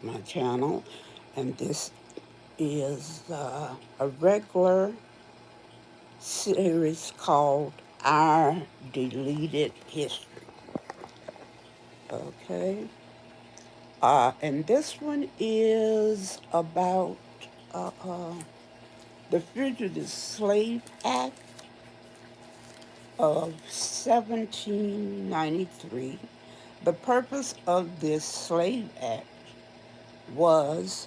my channel, and this is a regular series called Our Deleted History. Okay, and this one is about uh, uh, the Fugitive Slave Act of 1793. The purpose of this Slave Act was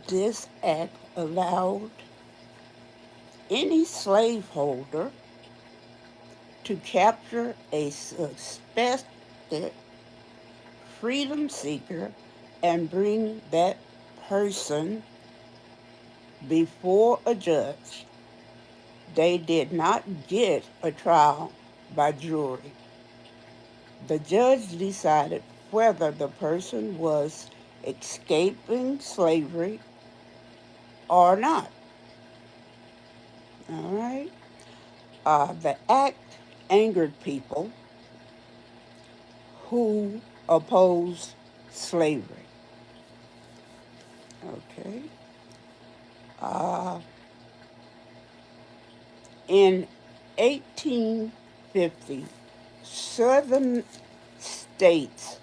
this act allowed any slaveholder to capture a suspected freedom seeker and bring that person before a judge. They did not get a trial by jury. The judge decided whether the person was escaping slavery or not. All right. The act angered people who opposed slavery. Okay. Uh, in 1850, southern states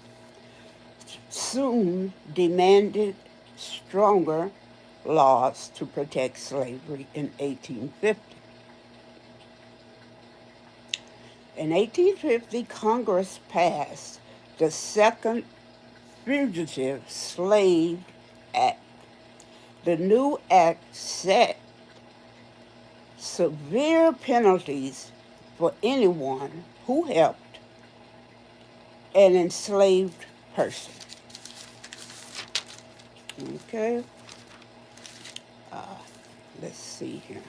soon demanded stronger laws to protect slavery in 1850. In 1850, Congress passed the Second Fugitive Slave Act. The new act set severe penalties for anyone who helped an enslaved person. Okay, uh, let's see here.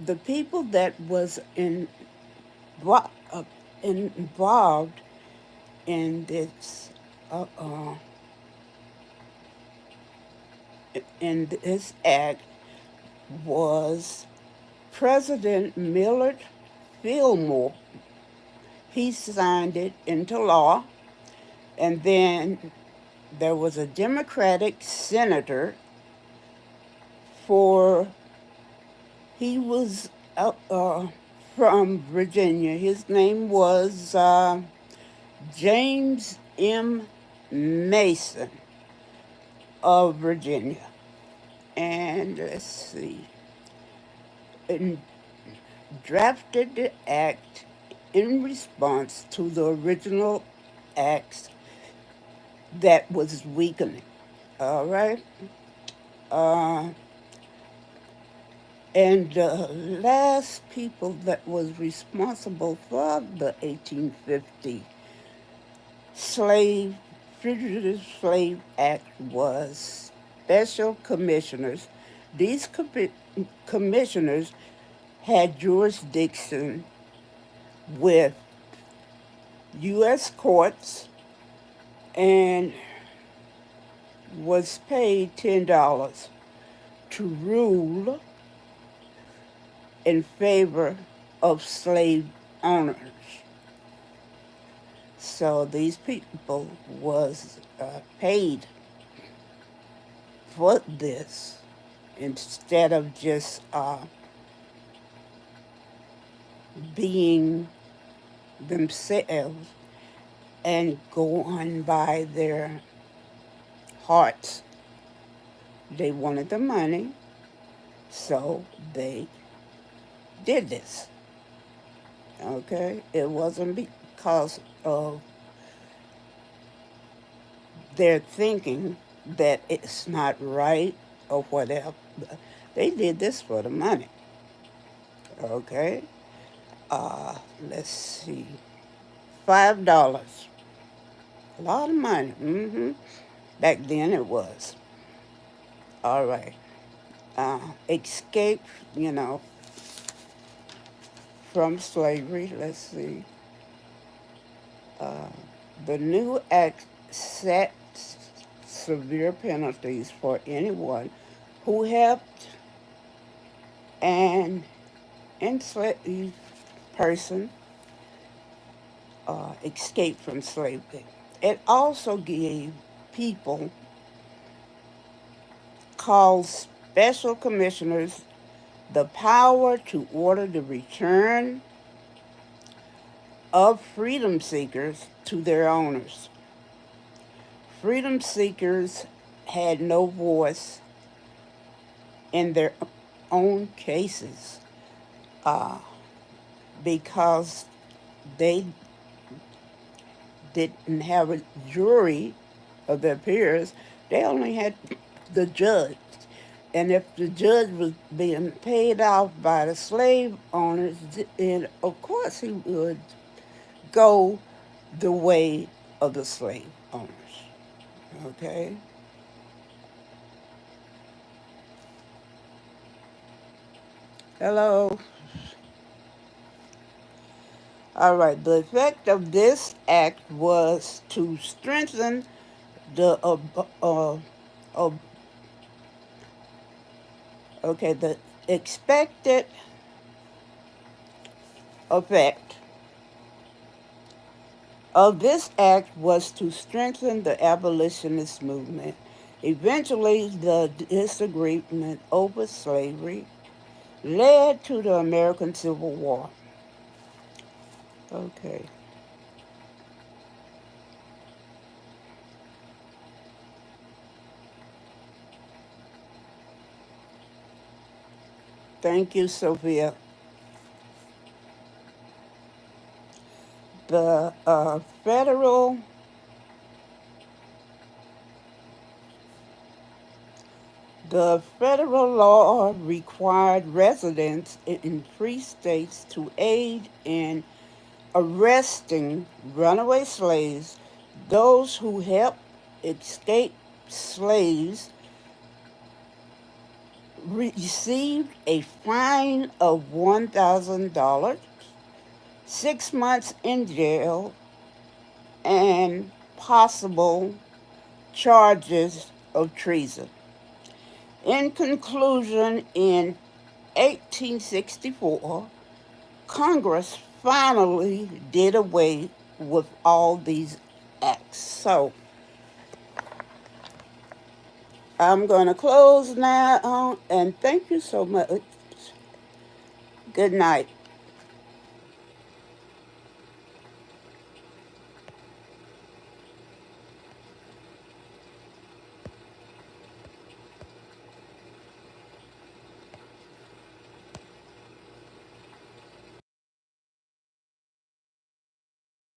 The people that was involved in this uh, uh, in this act was President Millard Fillmore. He signed it into law, and then there was a Democratic senator for, he was from Virginia. His name was James M. Mason of Virginia. And let's see, and drafted the act in response to the original acts that was weakening. All right. Uh, and the last people that was responsible for the 1850 Fugitive Slave Act was special commissioners. These commissioners had jurisdiction with U.S. courts and was paid $10 to rule in favor of slave owners. So these people was paid for this instead of just being themselves and go on by their hearts. They wanted the money, so they did this. Okay? It wasn't because of their thinking that it's not right or whatever. They did this for the money. Okay? Let's see. $5. A lot of money. Back then it was. All right. Escape, from slavery. Let's see. The new act sets severe penalties for anyone who helped an enslaved person escape from slavery. It also gave people called special commissioners the power to order the return of freedom seekers to their owners. Freedom seekers had no voice in their own cases uh, because they didn't have a jury of their peers. They only had the judge. And if the judge was being paid off by the slave owners, then of course he would go the way of the slave owners. Okay? Hello? All right, the effect of this act was to strengthen the uh, the expected effect of this act was to strengthen the abolitionist movement. Eventually, the disagreement over slavery led to the American Civil War. Okay. Thank you, Sophia. The federal law required residents in free states to aid in arresting runaway slaves, those who helped escape slaves received a fine of $1,000, 6 months in jail, and possible charges of treason. In conclusion, in 1864, Congress finally did away with all these acts. So I'm going to close now, and thank you so much. Good night.